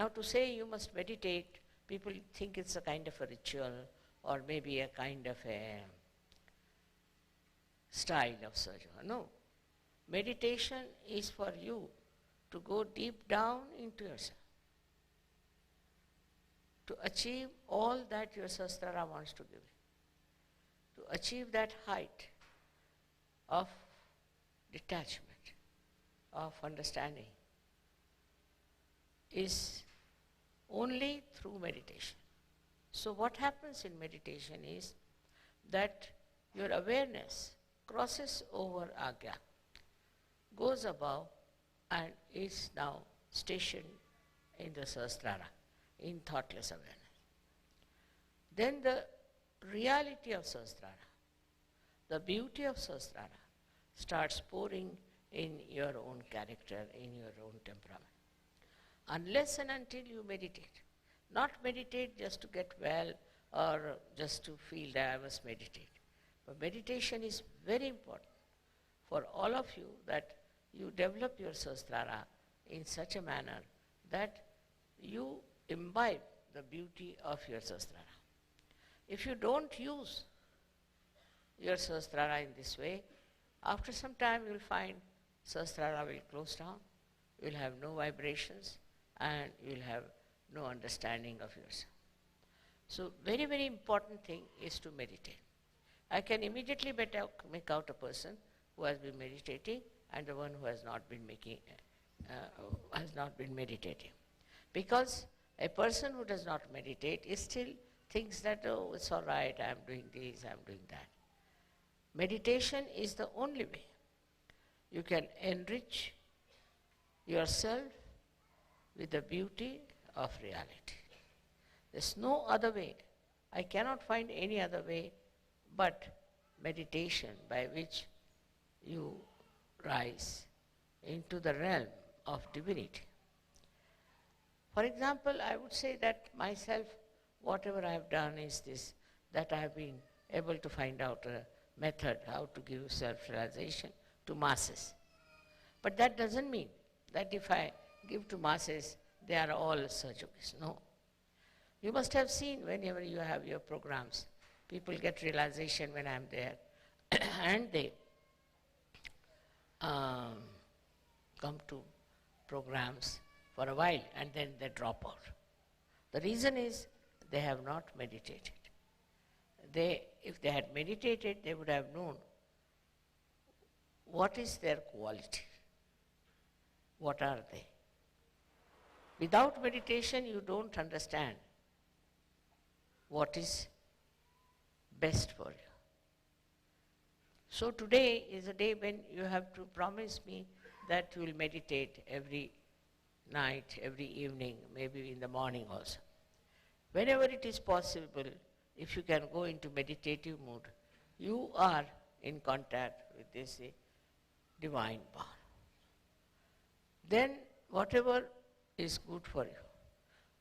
Now to say you must meditate, people think it's a kind of a ritual or maybe a kind of a style of sadhana. No. Meditation is for you to go deep down into yourself, to achieve all that your Sahasrara wants to give you, to achieve that height of detachment, of understanding, is only through meditation. So what happens in meditation is that your awareness crosses over Agya, goes above and is now stationed in the Sahasrara, in thoughtless awareness. Then the reality of Sahasrara, the beauty of Sahasrara starts pouring in your own character, in your own temperament. Unless and until you meditate, not meditate just to get well or just to feel that I must meditate. But meditation is very important for all of you, that you develop your Sahasrara in such a manner that you imbibe the beauty of your Sahasrara. If you don't use your Sahasrara in this way, after some time you will find Sahasrara will close down, you will have no vibrations, and you will have no understanding of yourself. So very, very important thing is to meditate. I can immediately make out a person who has been meditating and the one who has not been meditating. Because a person who does not meditate is still thinks that, oh, it's all right, I am doing this, I am doing that. Meditation is the only way you can enrich yourself with the beauty of reality. There's no other way. I cannot find any other way but meditation by which you rise into the realm of divinity. For example, I would say that myself, whatever I have done is this, that I have been able to find out a method how to give self-realization to masses. But that doesn't mean that if I give to masses, they are all Sahajogis. No. You must have seen whenever you have your programs, people get realization when I am there and they come to programs for a while and then they drop out. The reason is they have not meditated. If they had meditated, they would have known what is their quality, what are they. Without meditation, you don't understand what is best for you. So today is a day when you have to promise me that you will meditate every night, every evening, maybe in the morning also. Whenever it is possible, if you can go into meditative mood, you are in contact with this divine power. Then whatever is good for you,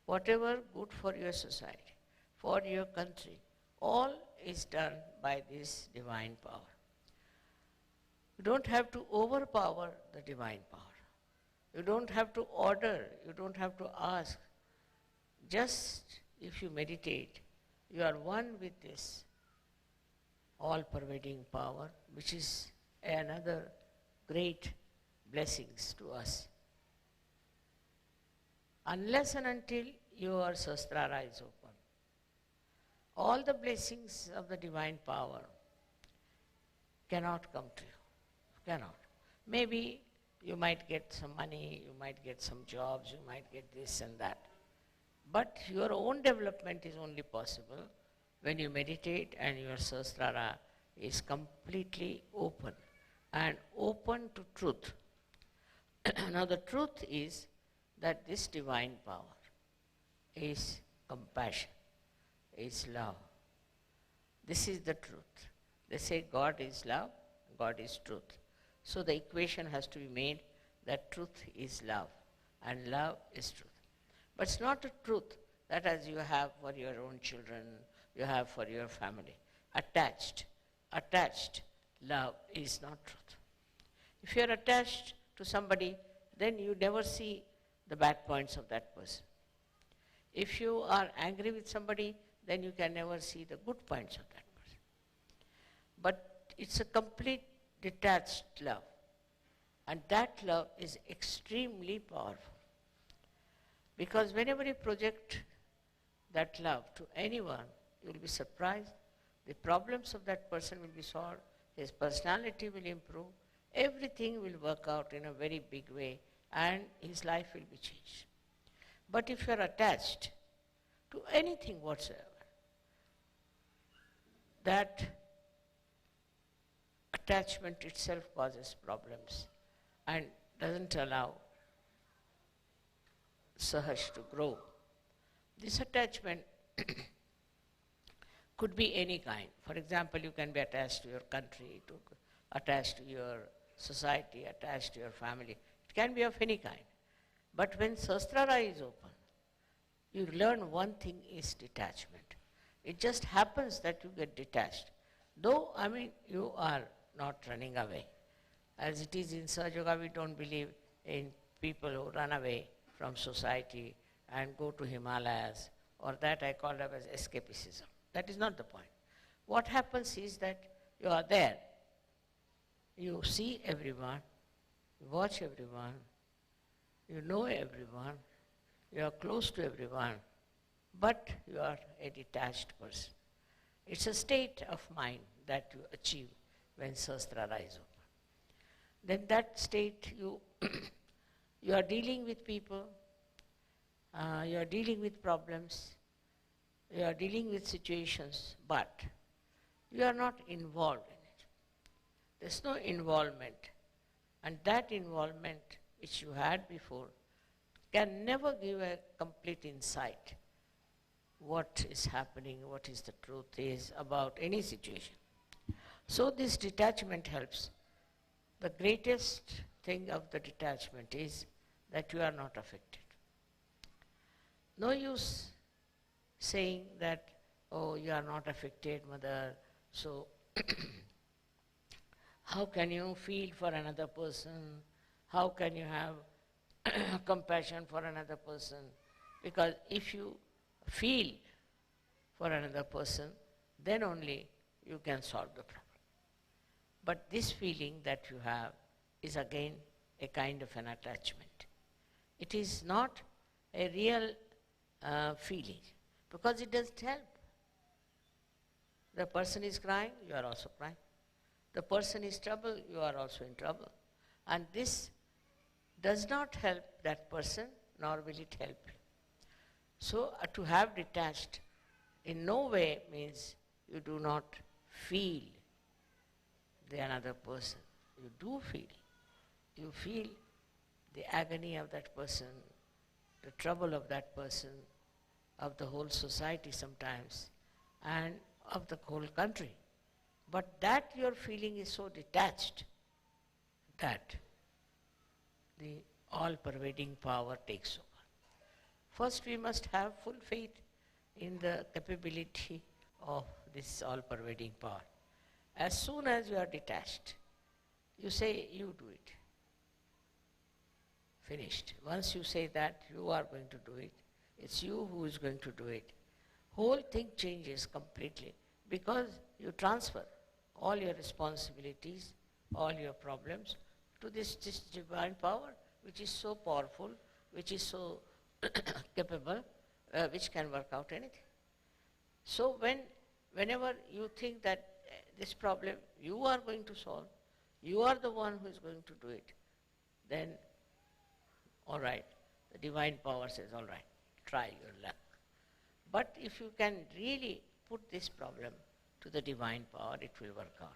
whatever good for your society, for your country, all is done by this divine power. You don't have to overpower the divine power. You don't have to order, you don't have to ask. Just if you meditate, you are one with this all-pervading power, which is another great blessings to us. Unless and until your Sahasrara is open, all the blessings of the divine power cannot come to you. Cannot. Maybe you might get some money, you might get some jobs, you might get this and that. But your own development is only possible when you meditate and your Sahasrara is completely open and open to truth. Now the truth is that this divine power is compassion, is love. This is the truth. They say God is love, God is truth. So the equation has to be made that truth is love and love is truth. But it's not a truth that as you have for your own children, you have for your family. Attached love is not truth. If you are attached to somebody, then you never see the bad points of that person. If you are angry with somebody, then you can never see the good points of that person. But it's a complete detached love. And that love is extremely powerful. Because whenever you project that love to anyone, you will be surprised. The problems of that person will be solved, his personality will improve, everything will work out in a very big way, and his life will be changed. But if you are attached to anything whatsoever, that attachment itself causes problems and doesn't allow Sahaj to grow. This attachment could be any kind. For example, you can be attached to your country, attached to your society, attached to your family. It can be of any kind. But when Sahasrara is open, you learn one thing is detachment. It just happens that you get detached. Though, you are not running away. As it is in Sahaja Yoga, we don't believe in people who run away from society and go to Himalayas, or that I call it as escapism. That is not the point. What happens is that you are there. You see everyone, you watch everyone, you know everyone, you are close to everyone, but you are a detached person. It's a state of mind that you achieve when Sahasrara is open. Then that state you you are dealing with people, you are dealing with problems, you are dealing with situations, but you are not involved in it. There's no involvement. And that involvement which you had before can never give a complete insight what is happening, what is the truth is about any situation. So this detachment helps. The greatest thing of the detachment is that you are not affected. No use saying that, oh, you are not affected, mother, so how can you feel for another person? How can you have compassion for another person? Because if you feel for another person, then only you can solve the problem. But this feeling that you have is again a kind of an attachment. It is not a real feeling, because it doesn't help. The person is crying, you are also crying. The person is trouble, you are also in trouble. And this does not help that person, nor will it help you. So to have detached in no way means you do not feel the another person. You do feel. You feel the agony of that person, the trouble of that person, of the whole society sometimes, and of the whole country. But that your feeling is so detached that the all-pervading power takes over. First, we must have full faith in the capability of this all-pervading power. As soon as you are detached, you say, you do it. Finished. Once you say that you are going to do it, it's you who is going to do it. Whole thing changes completely, because you transfer all your responsibilities, all your problems to this divine power, which is so powerful, which is so capable, which can work out anything. So whenever you think that this problem you are going to solve, you are the one who is going to do it, then all right, the divine power says, all right, try your luck. But if you can really put this problem to the divine power, it will work out.